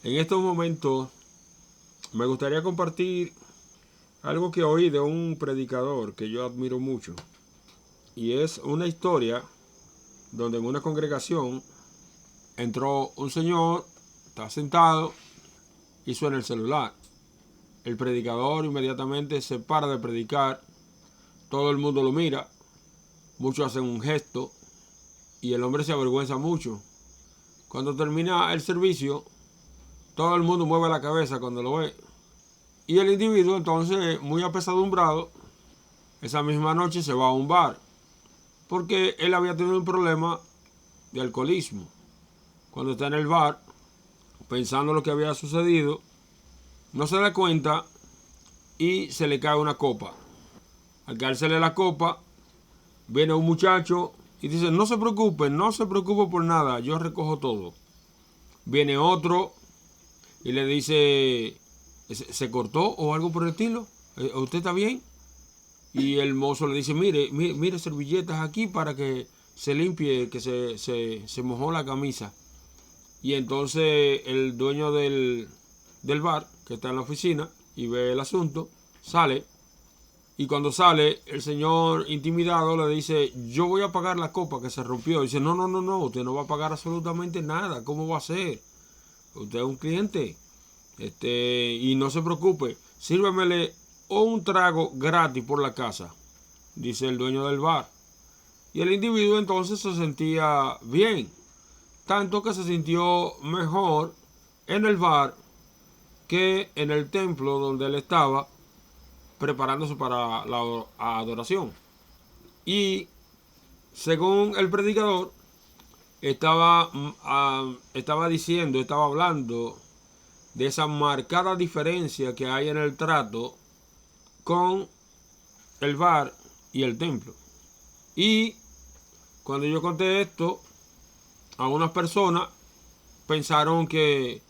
En estos momentos me gustaría compartir algo que oí de un predicador que yo admiro mucho. Y es una historia donde en una congregación entró un señor, está sentado y suena el celular. El predicador inmediatamente se para de predicar, todo el mundo lo mira, muchos hacen un gesto y el hombre se avergüenza mucho. Cuando termina el servicio, todo el mundo mueve la cabeza cuando lo ve. Y el individuo entonces, muy apesadumbrado, esa misma noche se va a un bar, porque él había tenido un problema de alcoholismo. Cuando está en el bar, pensando lo que había sucedido, no se da cuenta y se le cae una copa. Al caérsele la copa, viene un muchacho y dice: no se preocupe, no se preocupe por nada, yo recojo todo. Viene otro y le dice: ¿se cortó o algo por el estilo? ¿Usted está bien? Y el mozo le dice: mire servilletas aquí para que se limpie, que se mojó la camisa. Y entonces el dueño del bar, que está en la oficina y ve el asunto, sale. Y cuando sale, el señor intimidado le dice: yo voy a pagar la copa que se rompió. Y dice: no, usted no va a pagar absolutamente nada. ¿Cómo va a ser? Usted es un cliente. Y no se preocupe, sírvemele un trago gratis por la casa, dice el dueño del bar. Y el individuo entonces se sentía bien, tanto que se sintió mejor en el bar que en el templo donde él estaba preparándose para la adoración. Y según el predicador, estaba diciendo, estaba hablando de esa marcada diferencia que hay en el trato con el bar y el templo. Y cuando yo conté esto, algunas personas pensaron que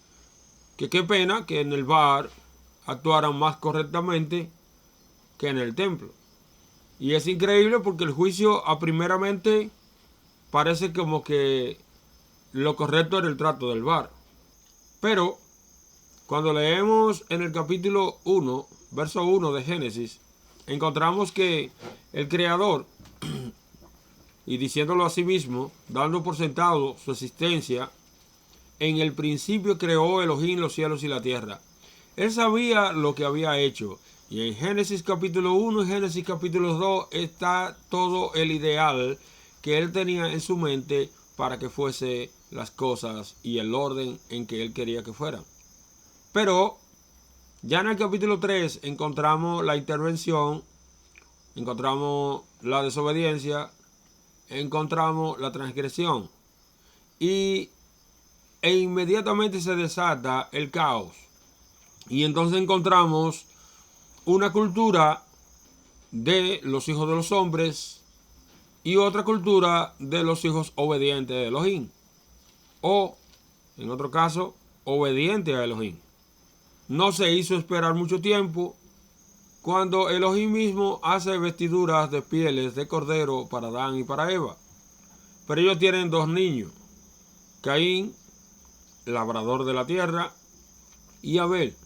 qué pena que en el bar actuaran más correctamente que en el templo. Y es increíble porque el juicio a primeramente parece como que lo correcto era el trato del bar. Pero cuando leemos en el capítulo 1, verso 1 de Génesis, encontramos que el Creador, y diciéndolo a sí mismo, dando por sentado su existencia, en el principio creó Elohim los cielos y la tierra. Él sabía lo que había hecho. Y en Génesis capítulo 1 y Génesis capítulo 2 está todo el ideal que él tenía en su mente para que fuese las cosas y el orden en que él quería que fueran. Pero ya en el capítulo 3 encontramos la intervención, encontramos la desobediencia, encontramos la transgresión e inmediatamente se desata el caos. Y entonces encontramos una cultura de los hijos de los hombres y otra cultura de los hijos obedientes de Elohim, o en otro caso obediente a Elohim. No se hizo esperar mucho tiempo cuando Elohim mismo hace vestiduras de pieles de cordero para Adán y para Eva. Pero ellos tienen dos niños: Caín, labrador de la tierra, y Abel,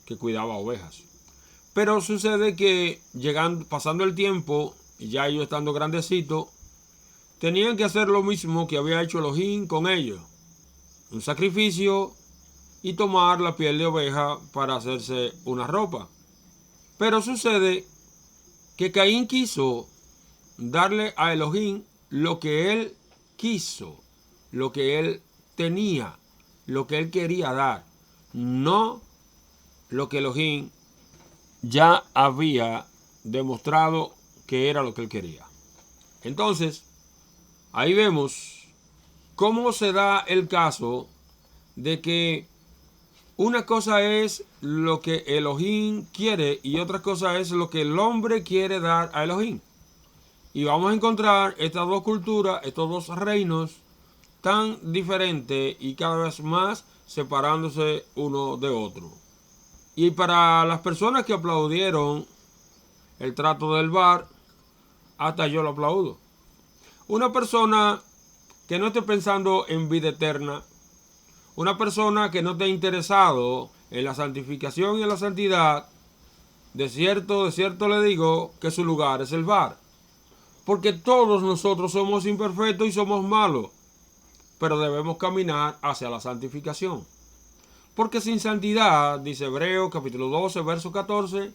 que cuidaba ovejas. Pero sucede que pasando el tiempo, y ya ellos estando grandecitos, tenían que hacer lo mismo que había hecho Elohim con ellos: un sacrificio y tomar la piel de oveja para hacerse una ropa. Pero sucede que Caín quiso darle a Elohim lo que él quiso, lo que él tenía, lo que él quería dar, no lo que Elohim ya había demostrado que era lo que él quería. Entonces, ahí vemos cómo se da el caso de que una cosa es lo que Elohim quiere y otra cosa es lo que el hombre quiere dar a Elohim. Y vamos a encontrar estas dos culturas, estos dos reinos tan diferentes y cada vez más separándose uno de otro. Y para las personas que aplaudieron el trato del bar, hasta yo lo aplaudo. Una persona que no esté pensando en vida eterna, Una persona que no esté interesado en la santificación y en la santidad, de cierto le digo que su lugar es el bar. Porque todos nosotros somos imperfectos y somos malos, pero debemos caminar hacia la santificación. Porque sin santidad, dice Hebreos capítulo 12, verso 14,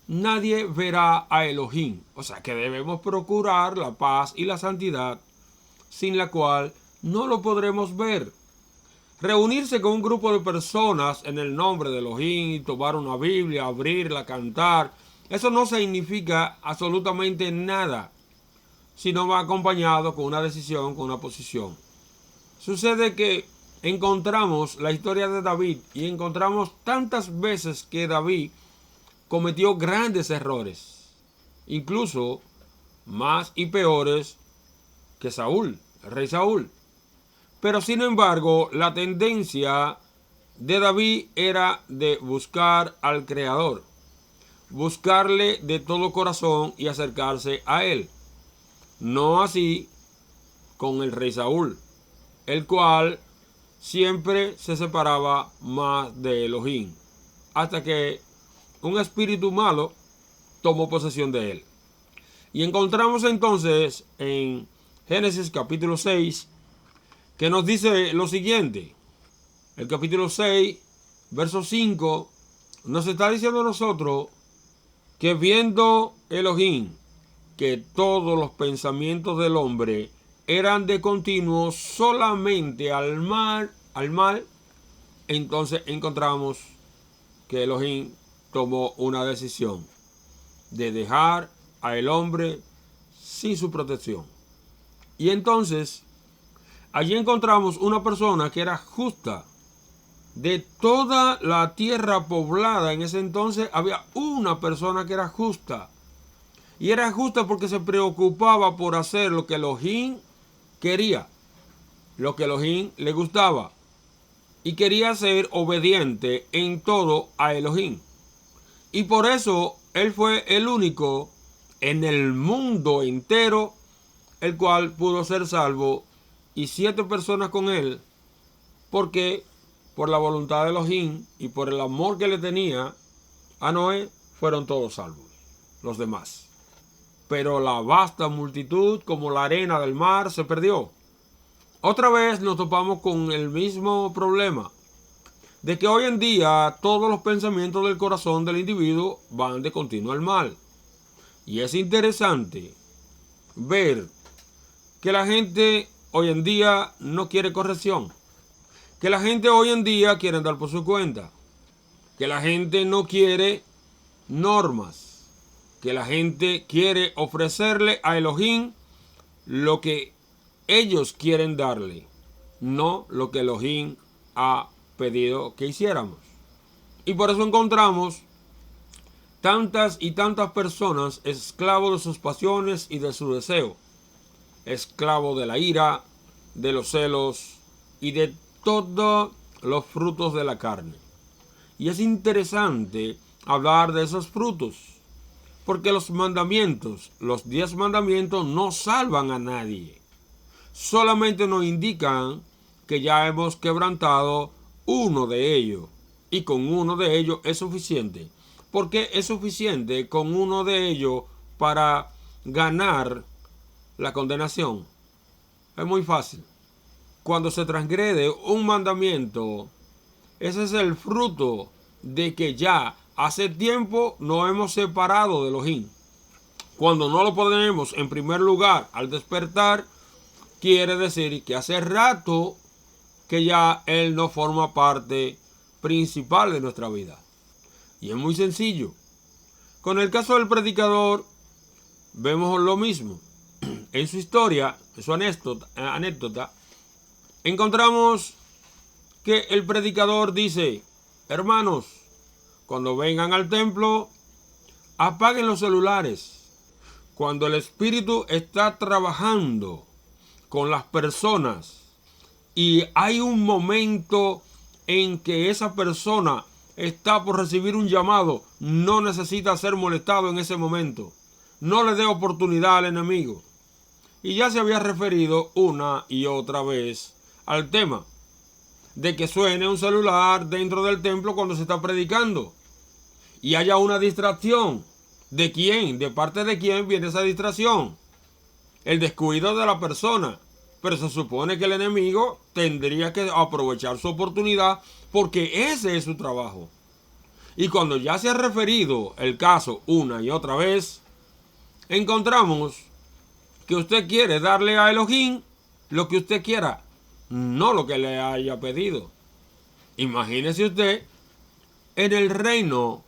nadie verá a Elohim. O sea que debemos procurar la paz y la santidad, sin la cual no lo podremos ver. Reunirse con un grupo de personas en el nombre de Elohim, tomar una Biblia, abrirla, cantar, eso no significa absolutamente nada, sino va acompañado con una decisión, con una posición. Sucede que encontramos la historia de David y encontramos tantas veces que David cometió grandes errores, incluso más y peores que Saúl, el rey Saúl. Pero sin embargo, la tendencia de David era de buscar al Creador, buscarle de todo corazón y acercarse a él. No así con el rey Saúl, el cual siempre se separaba más de Elohim, hasta que un espíritu malo tomó posesión de él. Y encontramos entonces en Génesis capítulo 6, que nos dice lo siguiente. El capítulo 6, verso 5, nos está diciendo a nosotros que viendo Elohim que todos los pensamientos del hombre eran de continuo solamente al mal, entonces encontramos que Elohim tomó una decisión de dejar al hombre sin su protección. Y entonces allí encontramos una persona que era justa. De toda la tierra poblada en ese entonces había una persona que era justa. Y era justa porque se preocupaba por hacer lo que Elohim quería, lo que Elohim le gustaba. Y quería ser obediente en todo a Elohim. Y por eso él fue el único en el mundo entero el cual pudo ser salvo, y 7 personas con él, porque por la voluntad de Elohim y por el amor que le tenía a Noé, fueron todos salvos, los demás. Pero la vasta multitud, como la arena del mar, se perdió. Otra vez nos topamos con el mismo problema, de que hoy en día todos los pensamientos del corazón del individuo van de continuo al mal. Y es interesante ver que la gente hoy en día no quiere corrección, que la gente hoy en día quiere andar por su cuenta, que la gente no quiere normas, que la gente quiere ofrecerle a Elohim lo que ellos quieren darle, no lo que Elohim ha pedido que hiciéramos. Y por eso encontramos tantas y tantas personas esclavos de sus pasiones y de su deseo, esclavos de la ira, de los celos y de todos los frutos de la carne. Y es interesante hablar de esos frutos, porque los mandamientos, los 10 mandamientos, no salvan a nadie. Solamente nos indican que ya hemos quebrantado uno de ellos, y con uno de ellos es suficiente. Porque es suficiente con uno de ellos para ganar la condenación. Es muy fácil. Cuando se transgrede un mandamiento, ese es el fruto de que ya hace tiempo nos hemos separado de Elohim. Cuando no lo ponemos en primer lugar al despertar, quiere decir que hace rato que ya Él no forma parte principal de nuestra vida. Y es muy sencillo. Con el caso del predicador, vemos lo mismo. En su historia, en su anécdota, encontramos que el predicador dice: hermanos, cuando vengan al templo, apaguen los celulares. Cuando el Espíritu está trabajando con las personas y hay un momento en que esa persona está por recibir un llamado, no necesita ser molestado en ese momento. No le dé oportunidad al enemigo. Y ya se había referido una y otra vez al tema. de que suene un celular dentro del templo cuando se está predicando y haya una distracción. ¿De quién? ¿De parte de quién viene esa distracción? El descuido de la persona. Pero se supone que el enemigo tendría que aprovechar su oportunidad porque ese es su trabajo. Y cuando ya se ha referido el caso una y otra vez, encontramos que usted quiere darle a Elohim lo que usted quiera, no lo que le haya pedido. Imagínese usted en el reino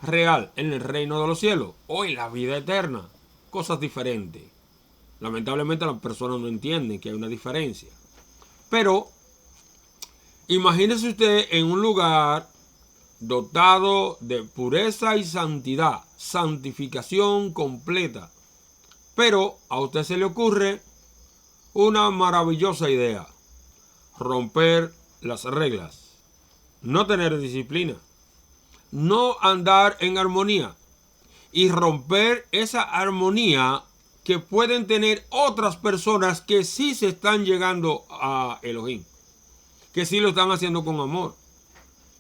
real, en el reino de los cielos, o en la vida eterna, cosas diferentes. Lamentablemente las personas no entienden que hay una diferencia. Pero imagínese usted en un lugar dotado de pureza y santidad, santificación completa. Pero a usted se le ocurre una maravillosa idea: romper las reglas, no tener disciplina, no andar en armonía y romper esa armonía que pueden tener otras personas que sí se están llegando a Elohim, que sí lo están haciendo con amor.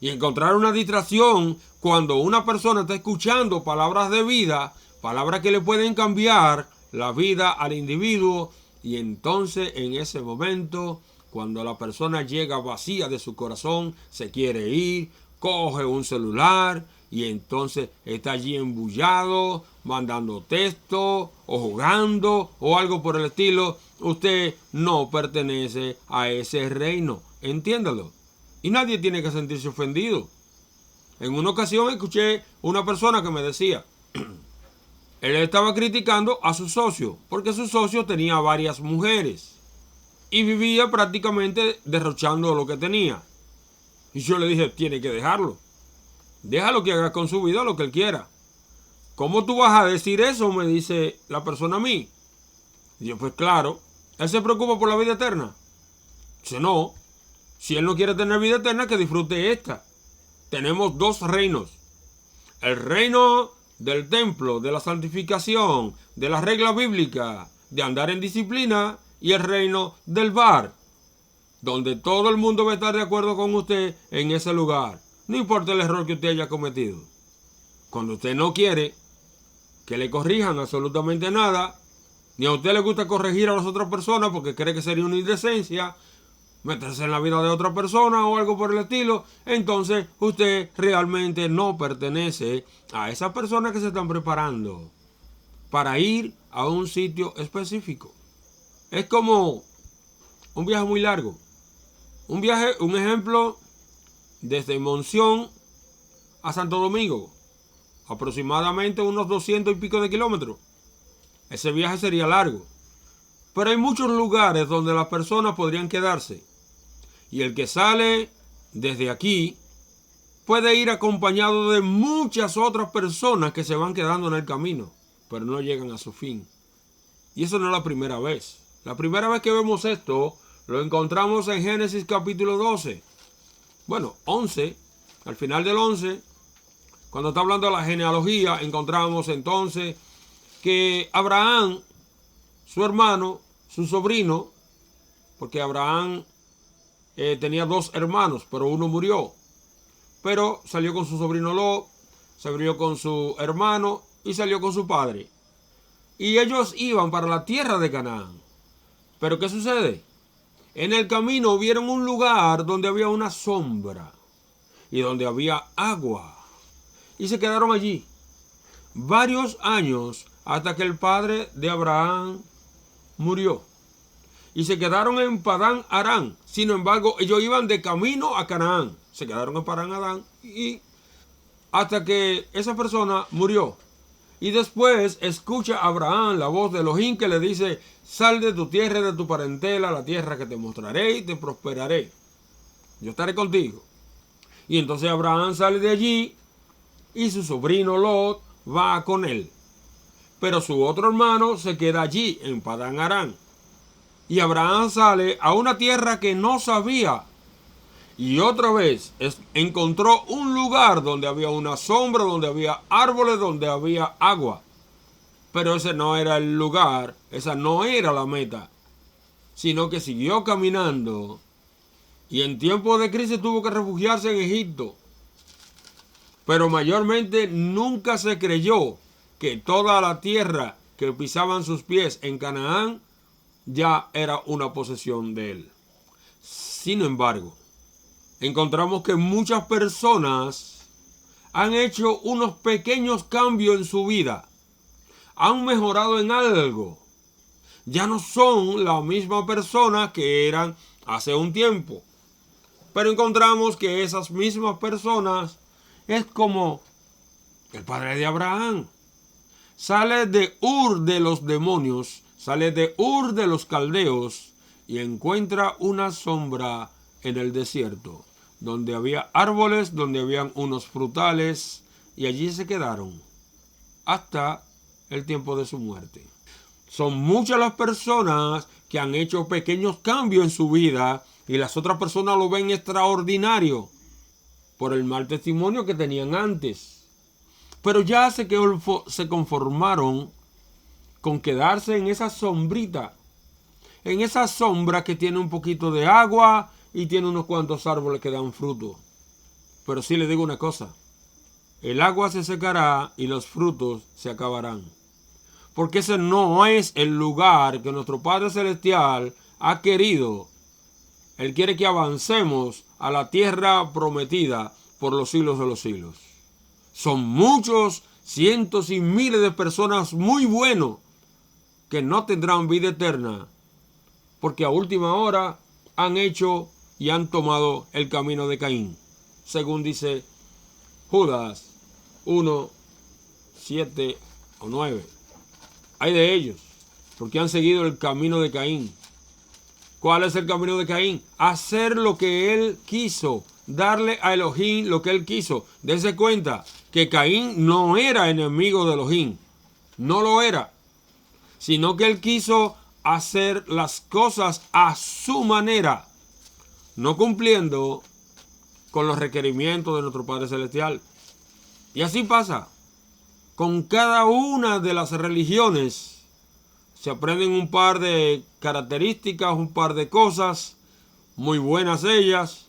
Y encontrar una distracción cuando una persona está escuchando palabras de vida, palabras que le pueden cambiar la vida al individuo, y entonces en ese momento, cuando la persona llega vacía de su corazón, se quiere ir, coge un celular y entonces está allí embullado, mandando texto o jugando o algo por el estilo. Usted no pertenece a ese reino, entiéndalo. Y nadie tiene que sentirse ofendido. En una ocasión escuché una persona que me decía, él estaba criticando a su socio, porque su socio tenía varias mujeres y vivía prácticamente derrochando lo que tenía. Y yo le dije, tiene que dejarlo. Déjalo que haga con su vida lo que él quiera. ¿Cómo tú vas a decir eso?, me dice la persona a mí. Y yo, pues claro, él se preocupa por la vida eterna. Dice, no, si él no quiere tener vida eterna, que disfrute esta. Tenemos dos reinos. El reino del templo, de la santificación, de la regla bíblica, de andar en disciplina, y el reino del bar, donde todo el mundo va a estar de acuerdo con usted en ese lugar, no importa el error que usted haya cometido. Cuando usted no quiere que le corrijan absolutamente nada, ni a usted le gusta corregir a las otras personas porque cree que sería una indecencia meterse en la vida de otra persona o algo por el estilo, entonces usted realmente no pertenece a esas personas que se están preparando para ir a un sitio específico. Es como un viaje muy largo. Un ejemplo, desde Monción a Santo Domingo, aproximadamente unos 200 y pico de kilómetros. Ese viaje sería largo. Pero hay muchos lugares donde las personas podrían quedarse. Y el que sale desde aquí puede ir acompañado de muchas otras personas que se van quedando en el camino, pero no llegan a su fin. Y eso no es la primera vez. La primera vez que vemos esto lo encontramos en Génesis capítulo 12. Bueno, 11. Al final del 11, cuando está hablando de la genealogía, encontramos entonces que Abraham, su hermano, su sobrino, porque Abraham tenía dos hermanos, pero uno murió. Pero salió con su sobrino Lot, salió con su hermano y salió con su padre. Y ellos iban para la tierra de Canaán. Pero ¿qué sucede? En el camino vieron un lugar donde había una sombra y donde había agua. Y se quedaron allí varios años hasta que el padre de Abraham murió. Y se quedaron en Padán Arán. Sin embargo, ellos iban de camino a Canaán. Se quedaron en Padán Arán y hasta que esa persona murió. Y después escucha a Abraham la voz de Elohim que le dice: sal de tu tierra y de tu parentela, la tierra que te mostraré y te prosperaré. Yo estaré contigo. Y entonces Abraham sale de allí y su sobrino Lot va con él. Pero su otro hermano se queda allí en Padán Arán. Y Abraham sale a una tierra que no sabía. Y otra vez encontró un lugar donde había una sombra, donde había árboles, donde había agua. Pero ese no era el lugar, esa no era la meta. Sino que siguió caminando Y en tiempos de crisis tuvo que refugiarse en Egipto. Pero mayormente nunca se creyó que toda la tierra que pisaban sus pies en Canaán ya era una posesión de él. Sin embargo, encontramos que muchas personas han hecho unos pequeños cambios en su vida. Han mejorado en algo. Ya no son la misma persona que eran hace un tiempo. Pero encontramos que esas mismas personas es como el padre de Abraham. Sale de Ur de los demonios, sale de Ur de los caldeos y encuentra una sombra en el desierto, donde había árboles, donde habían unos frutales, y allí se quedaron hasta el tiempo de su muerte. Son muchas las personas que han hecho pequeños cambios en su vida y las otras personas lo ven extraordinario por el mal testimonio que tenían antes. Pero ya se conformaron con quedarse en esa sombrita, en esa sombra que tiene un poquito de agua y tiene unos cuantos árboles que dan fruto. Pero sí le digo una cosa, el agua se secará y los frutos se acabarán. Porque ese no es el lugar que nuestro Padre Celestial ha querido. Él quiere que avancemos a la tierra prometida por los siglos de los siglos. Son muchos, cientos y miles de personas muy buenos que no tendrán vida eterna porque a última hora han hecho y han tomado el camino de Caín, según dice Judas 1, 7 o 9. Hay de ellos, porque han seguido el camino de Caín. ¿Cuál es el camino de Caín? Hacer lo que él quiso, darle a Elohim lo que él quiso. Dense cuenta que Caín no era enemigo de Elohim, no lo era, sino que él quiso hacer las cosas a su manera, no cumpliendo con los requerimientos de nuestro Padre Celestial. Y así pasa con cada una de las religiones. Se aprenden un par de características, un par de cosas, muy buenas ellas,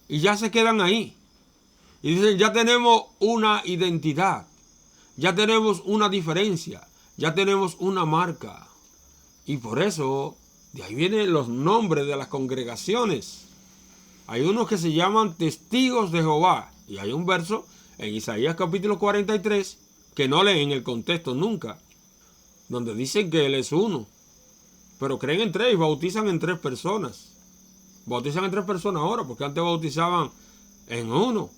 y ya se quedan ahí. Y dicen, ya tenemos una identidad, ya tenemos una diferencia, ya tenemos una marca. Y por eso, de ahí vienen los nombres de las congregaciones. Hay unos que se llaman testigos de Jehová. Y hay un verso en Isaías capítulo 43 que no leen el contexto nunca, donde dicen que Él es uno. Pero creen en tres y bautizan en tres personas. Bautizan en tres personas ahora, porque antes bautizaban en uno.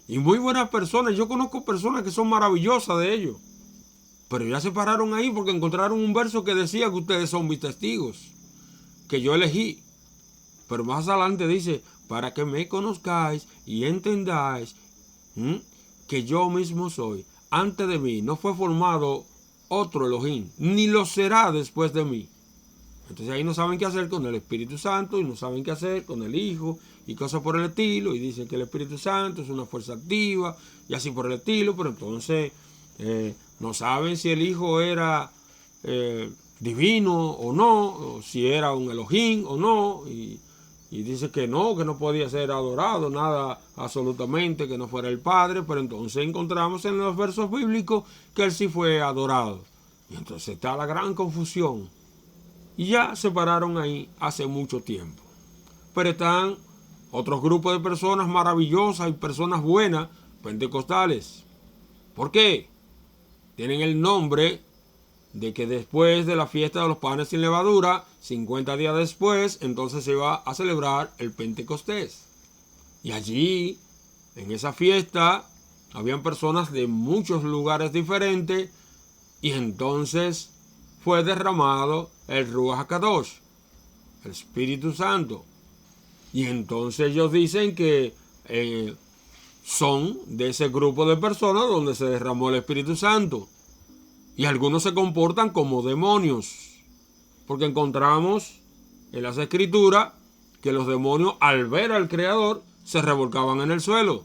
Y muy buenas personas. Yo conozco personas que son maravillosas de ello. Pero ya se pararon ahí porque encontraron un verso que decía que ustedes son mis testigos, que yo elegí. Pero más adelante dice, para que me conozcáis y entendáis que yo mismo soy. Antes de mí no fue formado otro Elohim, ni lo será después de mí. Entonces ahí no saben qué hacer con el Espíritu Santo y no saben qué hacer con el Hijo y cosas por el estilo. Y dicen que el Espíritu Santo es una fuerza activa y así por el estilo. Pero entonces no saben si el Hijo era divino o no, o si era un Elohim o no. Y dice que no podía ser adorado, nada absolutamente que no fuera el Padre. Pero entonces encontramos en los versos bíblicos que Él sí fue adorado. Y entonces está la gran confusión. Y ya se pararon ahí hace mucho tiempo. Pero están otros grupos de personas maravillosas y personas buenas, pentecostales. ¿Por qué? Tienen el nombre de que después de la fiesta de los panes sin levadura, 50 días después, entonces se iba a celebrar el Pentecostés. Y allí, en esa fiesta, habían personas de muchos lugares diferentes y entonces fue derramado el Ruach HaKadosh, el Espíritu Santo. Y entonces ellos dicen que son de ese grupo de personas donde se derramó el Espíritu Santo. Y algunos se comportan como demonios, porque encontramos en las Escrituras que los demonios al ver al Creador se revolcaban en el suelo.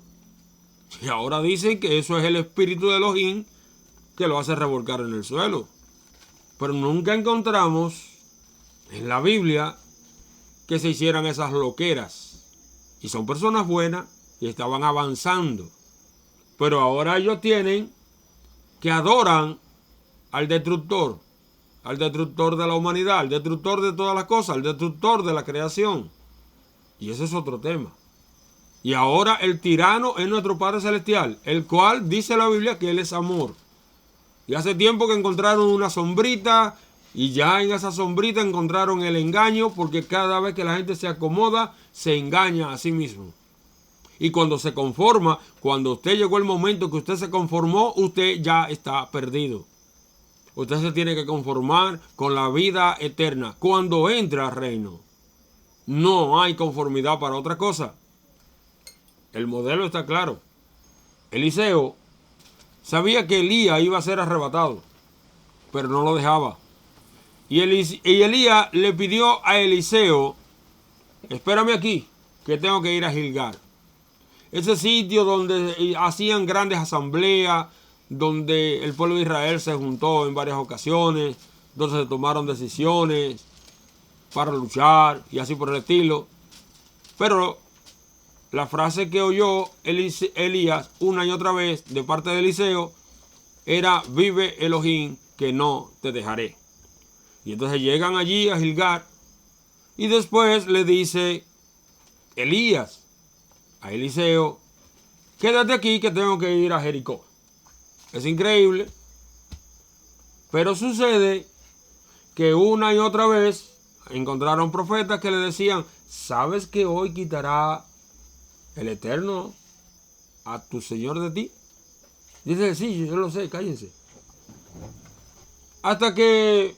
Y ahora dicen que eso es el espíritu de Elohim que lo hace revolcar en el suelo. Pero nunca encontramos en la Biblia que se hicieran esas loqueras. Y son personas buenas y estaban avanzando. Pero ahora ellos tienen que adoran al destructor de la humanidad, al destructor de todas las cosas, al destructor de la creación. Y ese es otro tema. Y ahora el tirano es nuestro Padre Celestial, el cual dice la Biblia que Él es amor. Y hace tiempo que encontraron una sombrita y ya en esa sombrita encontraron el engaño, porque cada vez que la gente se acomoda, se engaña a sí mismo. Y cuando se conforma, cuando usted llegó el momento que usted se conformó, usted ya está perdido. Usted se tiene que conformar con la vida eterna. Cuando entra al reino, no hay conformidad para otra cosa. El modelo está claro. Eliseo sabía que Elías iba a ser arrebatado, pero no lo dejaba. Y Elías le pidió a Eliseo, espérame aquí, que tengo que ir a Gilgal. Ese sitio donde hacían grandes asambleas, donde el pueblo de Israel se juntó en varias ocasiones, donde se tomaron decisiones para luchar y así por el estilo. Pero la frase que oyó Elías una y otra vez de parte de Eliseo era: vive Elohim, que no te dejaré. Y entonces llegan allí a Gilgal y después le dice Elías a Eliseo: quédate aquí que tengo que ir a Jericó. Es increíble, pero sucede que una y otra vez encontraron profetas que le decían: ¿sabes que hoy quitará el Eterno a tu Señor de ti? Dice: sí, yo lo sé, cállense. Hasta que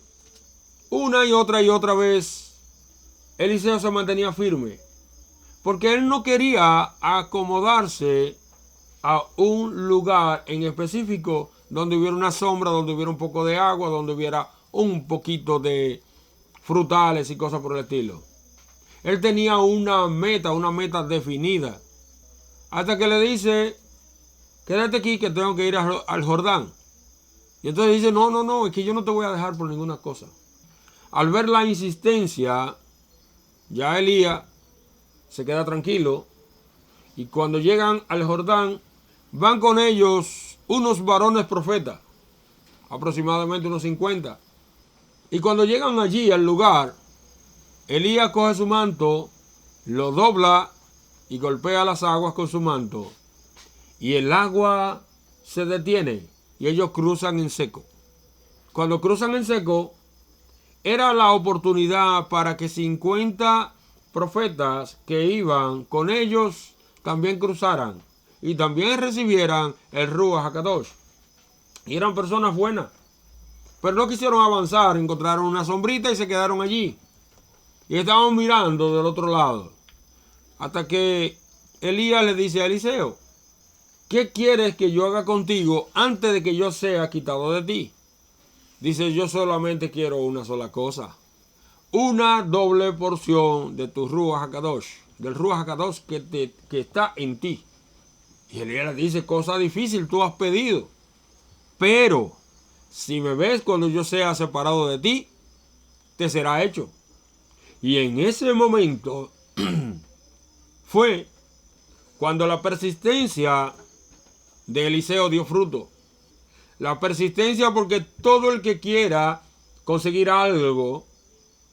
una y otra vez Eliseo se mantenía firme, porque él no quería acomodarse a un lugar en específico donde hubiera una sombra, donde hubiera un poco de agua, donde hubiera un poquito de frutales y cosas por el estilo. Él tenía una meta definida. Hasta que le dice: quédate aquí que tengo que ir al Jordán. Y entonces dice: no, es que yo no te voy a dejar por ninguna cosa. Al ver la insistencia, ya Elías se queda tranquilo. Y cuando llegan al Jordán, van con ellos unos varones profetas, aproximadamente unos 50. Y cuando llegan allí al lugar, Elías coge su manto, lo dobla y golpea las aguas con su manto. Y el agua se detiene y ellos cruzan en seco. Cuando cruzan en seco, era la oportunidad para que 50 profetas que iban con ellos también cruzaran y también recibieran el Ruach HaKadosh. Y eran personas buenas, pero no quisieron avanzar, encontraron una sombrita y se quedaron allí. Y estaban mirando del otro lado. Hasta que Elías le dice a Eliseo: ¿qué quieres que yo haga contigo antes de que yo sea quitado de ti? Dice: yo solamente quiero una sola cosa. Una doble porción de tu Ruach HaKadosh, del Ruach HaKadosh que está en ti. Y Elías le dice: cosa difícil tú has pedido, pero si me ves cuando yo sea separado de ti, te será hecho. Y en ese momento fue cuando la persistencia de Eliseo dio fruto. La persistencia, porque todo el que quiera conseguir algo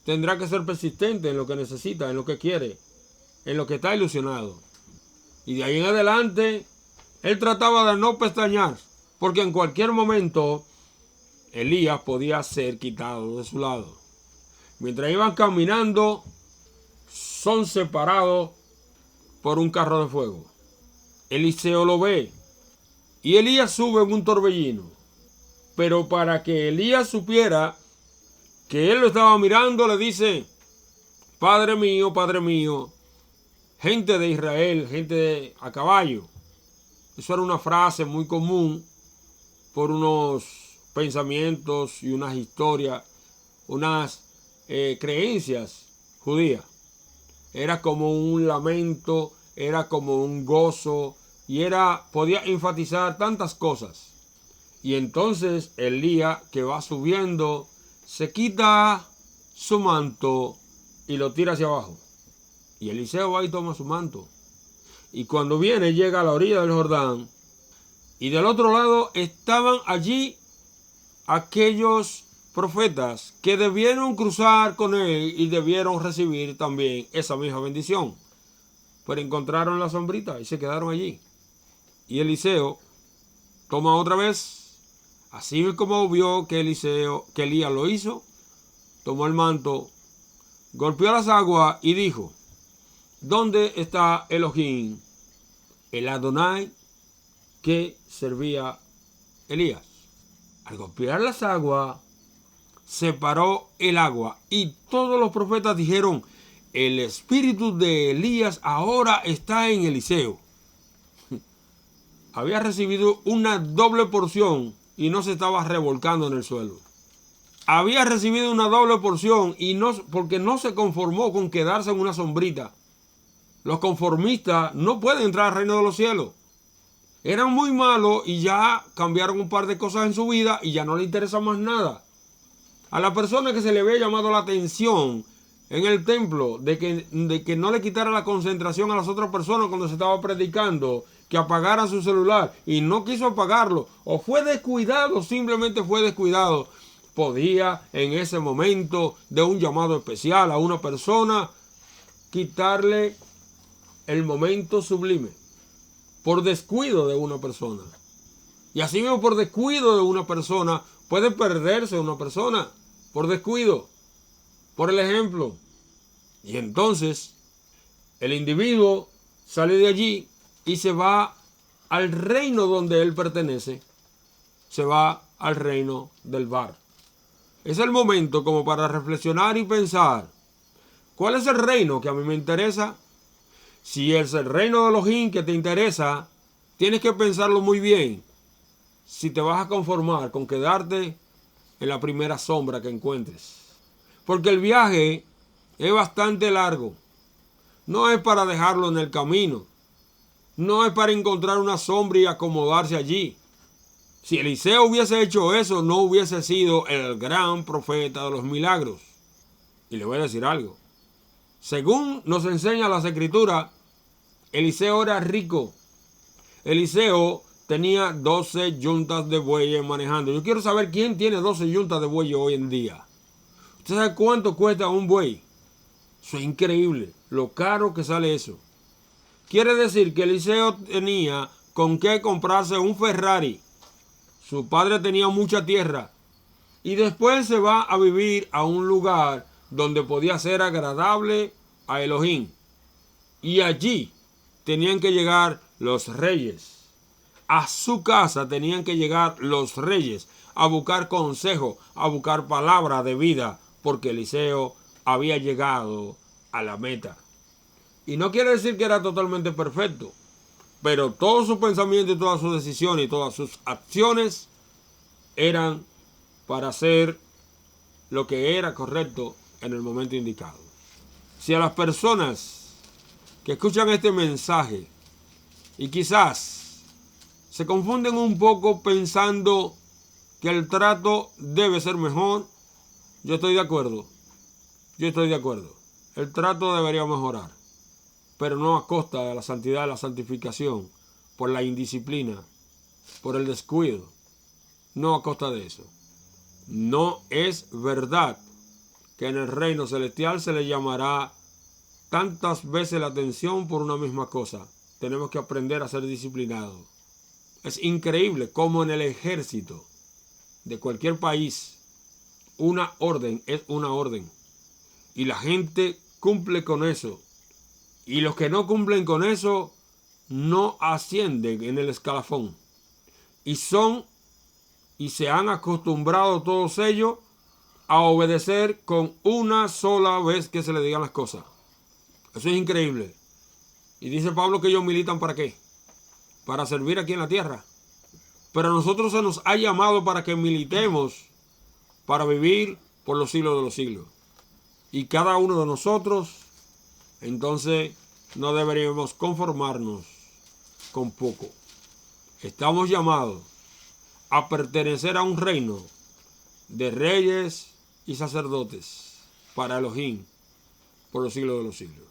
tendrá que ser persistente en lo que necesita, en lo que quiere, en lo que está ilusionado. Y de ahí en adelante, él trataba de no pestañear, porque en cualquier momento Elías podía ser quitado de su lado. Mientras iban caminando, son separados por un carro de fuego. Eliseo lo ve y Elías sube en un torbellino. Pero para que Elías supiera que él lo estaba mirando, le dice: Padre mío, gente de Israel, gente a caballo. Eso era una frase muy común por unos pensamientos y unas historias, unas creencias judías. Era como un lamento, era como un gozo y podía enfatizar tantas cosas. Y entonces Elías, que va subiendo, se quita su manto y lo tira hacia abajo. Y Eliseo va y toma su manto Y cuando viene, llega a la orilla del Jordán. Y del otro lado estaban allí aquellos profetas que debieron cruzar con él y debieron recibir también esa misma bendición. Pero encontraron la sombrita y se quedaron allí. Y Eliseo toma otra vez, así como vio que Elías lo hizo, tomó el manto, golpeó las aguas y dijo: ¿dónde está Elohim, el Adonai que servía Elías? Al golpear las aguas, separó el agua y todos los profetas dijeron: el espíritu de Elías ahora está en Eliseo. Había recibido una doble porción y no se estaba revolcando en el suelo. Había recibido una doble porción y no, porque no se conformó con quedarse en una sombrita. Los conformistas no pueden entrar al reino de los cielos. Eran muy malos y ya cambiaron un par de cosas en su vida y ya no le interesa más nada. A la persona que se le había llamado la atención en el templo de que no le quitara la concentración a las otras personas cuando se estaba predicando, que apagaran su celular y no quiso apagarlo, o fue descuidado, simplemente fue descuidado, podía en ese momento de un llamado especial a una persona quitarle el momento sublime por descuido de una persona. Y así mismo por descuido de una persona puede perderse una persona por descuido, por el ejemplo. Y entonces el individuo sale de allí y se va al reino donde él pertenece. Se va al reino del Bar. Es el momento como para reflexionar y pensar: ¿cuál es el reino que a mí me interesa? Si es el reino de Elohim que te interesa, tienes que pensarlo muy bien. Si te vas a conformar con quedarte en la primera sombra que encuentres. Porque el viaje es bastante largo. No es para dejarlo en el camino. No es para encontrar una sombra y acomodarse allí. Si Eliseo hubiese hecho eso, no hubiese sido el gran profeta de los milagros. Y le voy a decir algo. Según nos enseña las escrituras, Eliseo era rico. Eliseo tenía 12 yuntas de bueyes manejando. Yo quiero saber quién tiene 12 yuntas de bueyes hoy en día. ¿Usted sabe cuánto cuesta un buey? Eso es increíble, lo caro que sale eso. Quiere decir que Eliseo tenía con qué comprarse un Ferrari. Su padre tenía mucha tierra. Y después se va a vivir a un lugar donde podía ser agradable a Elohim. Y allí tenían que llegar los reyes. A su casa tenían que llegar los reyes a buscar consejo, a buscar palabra de vida, porque Eliseo había llegado a la meta. Y no quiere decir que era totalmente perfecto, pero todos sus pensamientos y todas sus decisiones y todas sus acciones eran para hacer lo que era correcto en el momento indicado. Si a las personas que escuchan este mensaje y quizás se confunden un poco pensando que el trato debe ser mejor, yo estoy de acuerdo. El trato debería mejorar, pero no a costa de la santidad y la santificación, por la indisciplina, por el descuido, no a costa de eso. No es verdad que en el reino celestial se le llamará tantas veces la atención por una misma cosa. Tenemos que aprender a ser disciplinados. Es increíble cómo en el ejército de cualquier país una orden es una orden. Y la gente cumple con eso. Y los que no cumplen con eso no ascienden en el escalafón. Y se han acostumbrado todos ellos a obedecer con una sola vez que se le digan las cosas. Eso es increíble. Y dice Pablo que ellos militan ¿para qué? Para servir aquí en la tierra. Pero a nosotros se nos ha llamado para que militemos para vivir por los siglos de los siglos. Y cada uno de nosotros, entonces, no deberíamos conformarnos con poco. Estamos llamados a pertenecer a un reino de reyes y sacerdotes para Elohim por los siglos de los siglos.